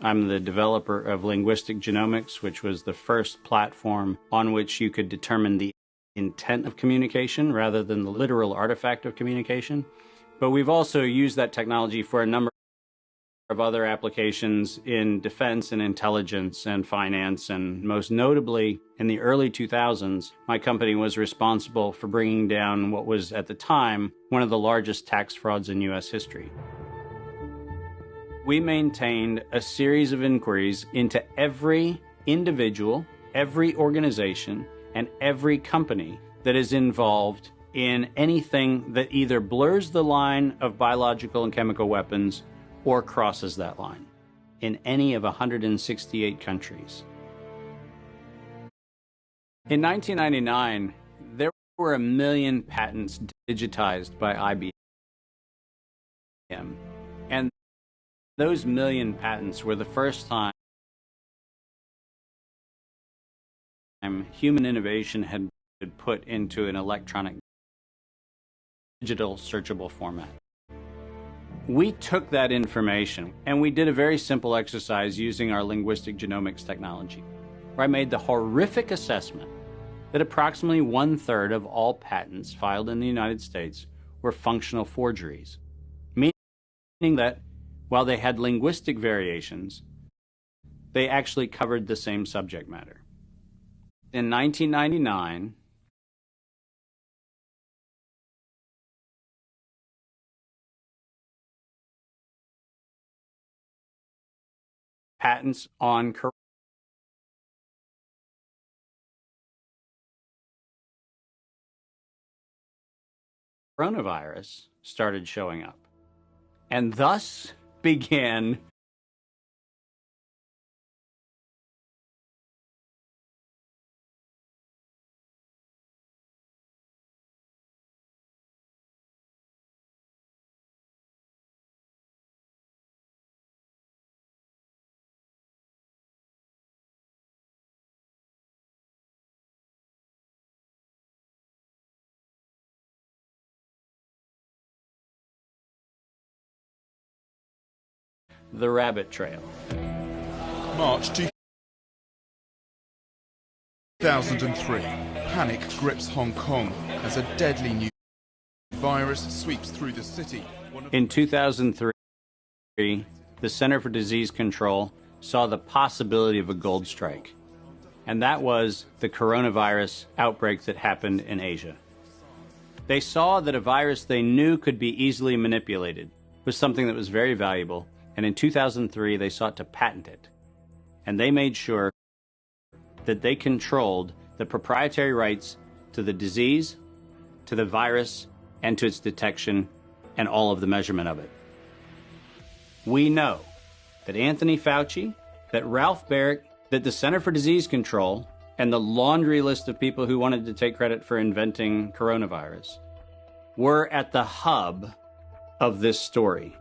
I'm the developer of linguistic genomics, which was the first platform on which you could determine the intent of communication rather than the literal artifact of communication. But we've also used that technology for a number of other applications in defense and intelligence and finance, and most notably in the early 2000s, my company was responsible for bringing down what was at the time one of the largest tax frauds in U.S. history. We maintained a series of inquiries into every individual, every organization, and every company that is involved in anything that either blurs the line of biological and chemical weapons or crosses that line in any of 168 countries. In 1999, there were 1 million patents digitized by IBM, and those 1 million patents were the first time human innovation had been put into an electronic digital searchable format. We took that information and we did a very simple exercise using our linguistic genomics technology, where I made the horrific assessment that approximately 1/3 of all patents filed in the United States were functional forgeries, meaning that while they had linguistic variations, they actually covered the same subject matter. In 1999, patents on coronavirus started showing up. And thus began the rabbit trail. March 2003, panic grips Hong Kong as a deadly new virus sweeps through the city. In 2003, the Center for Disease Control saw the possibility of a gold strike, and that was the coronavirus outbreak that happened in Asia. They saw that a virus they knew could be easily manipulated was something that was very valuable, and in 2003 they sought to patent it. And they made sure that they controlled the proprietary rights to the disease, to the virus, and to its detection, and all of the measurement of it. We know that Anthony Fauci, that Ralph Baric, that the Center for Disease Control, and the laundry list of people who wanted to take credit for inventing coronavirus were at the hub of this story.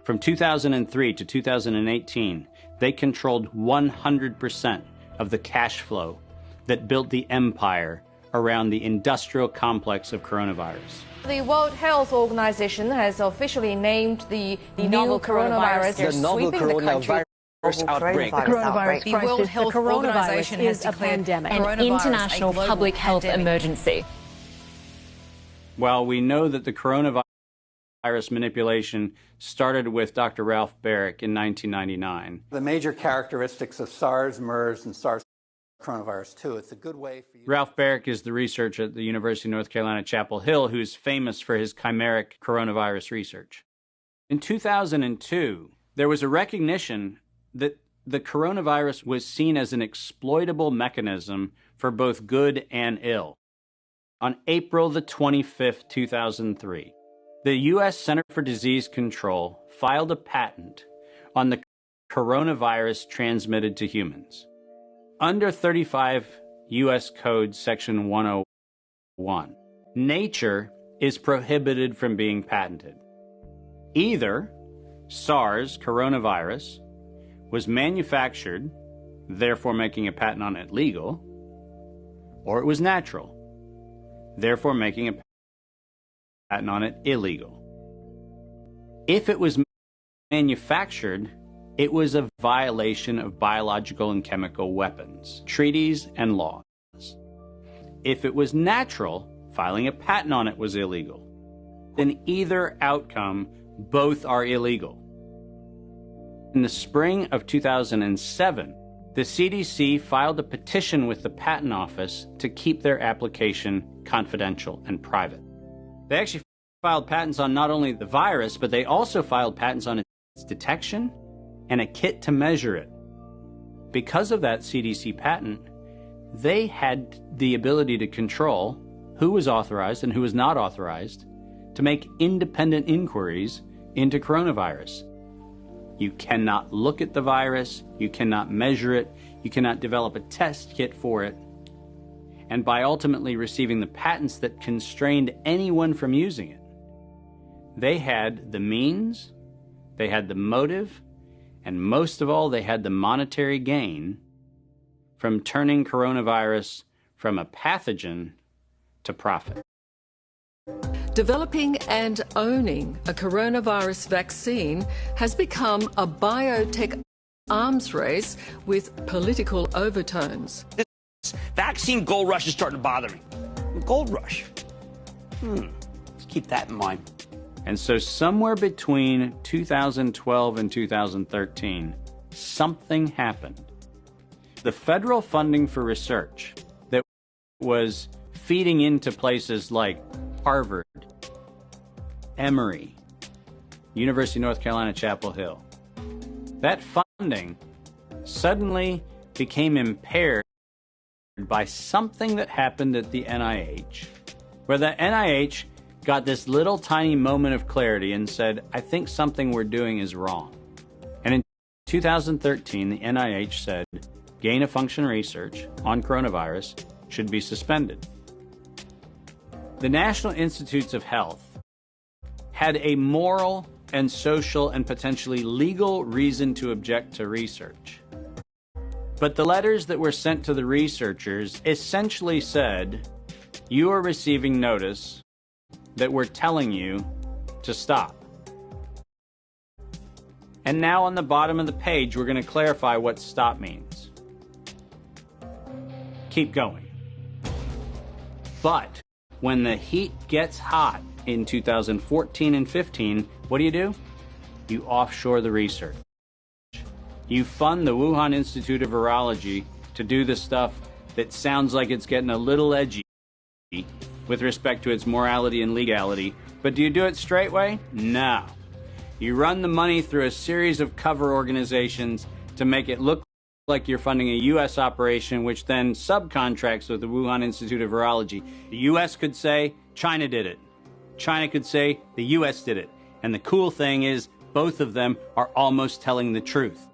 From 2003 to 2018, they controlled 100% of the cash flow that built the empire around the industrial complex of coronavirus. The World Health Organization has officially named the novel coronavirus the novel coronavirus outbreak. The World Health Organization has declared an international public health emergency. While we know that the coronavirus manipulation started with Dr. Ralph Baric in 1999. The major characteristics of SARS, MERS, and SARS coronavirus 2. It's a good way for you. Ralph Baric is the researcher at the University of North Carolina, Chapel Hill, who's famous for his chimeric coronavirus research. In 2002, there was a recognition that the coronavirus was seen as an exploitable mechanism for both good and ill. On April the 25th, 2003, the U.S. Center for Disease Control filed a patent on the coronavirus transmitted to humans. Under 35 U.S. Code Section 101, nature is prohibited from being patented. Either SARS coronavirus was manufactured, therefore making a patent on it legal, or it was natural, therefore making a patent on it illegal. If it was manufactured, it was a violation of biological and chemical weapons, treaties, and laws. If it was natural, filing a patent on it was illegal. In either outcome, both are illegal. In the spring of 2007, the CDC filed a petition with the Patent Office to keep their application confidential and private. They actually filed patents on not only the virus, but they also filed patents on its detection and a kit to measure it. Because of that CDC patent, they had the ability to control who was authorized and who was not authorized to make independent inquiries into coronavirus. You cannot look at the virus, you cannot measure it, you cannot develop a test kit for it. And by ultimately receiving the patents that constrained anyone from using it, they had the means, they had the motive, and most of all, they had the monetary gain from turning coronavirus from a pathogen to profit. Developing and owning a coronavirus vaccine has become a biotech arms race with political overtones. This vaccine gold rush is starting to bother me. Gold rush. Let's keep that in mind. And so somewhere between 2012 and 2013, something happened. The federal funding for research that was feeding into places like Harvard, Emory, University of North Carolina, Chapel Hill, that funding suddenly became impaired by something that happened at the NIH, where the NIH got this little tiny moment of clarity and said, I think something we're doing is wrong. And in 2013, the NIH said, gain-of-function research on coronavirus should be suspended. The National Institutes of Health had a moral and social and potentially legal reason to object to research. But the letters that were sent to the researchers essentially said, you are receiving notice that we're telling you to stop. And now on the bottom of the page, we're going to clarify what stop means. Keep going. But when the heat gets hot in 2014 and 15, what do? You offshore the research. You fund the Wuhan Institute of Virology to do the stuff that sounds like it's getting a little edgy with respect to its morality and legality. But do you do it straight way? No. You run the money through a series of cover organizations to make it look like you're funding a U.S. operation, which then subcontracts with the Wuhan Institute of Virology. The U.S. could say, China did it. China could say, the U.S. did it. And the cool thing is, both of them are almost telling the truth.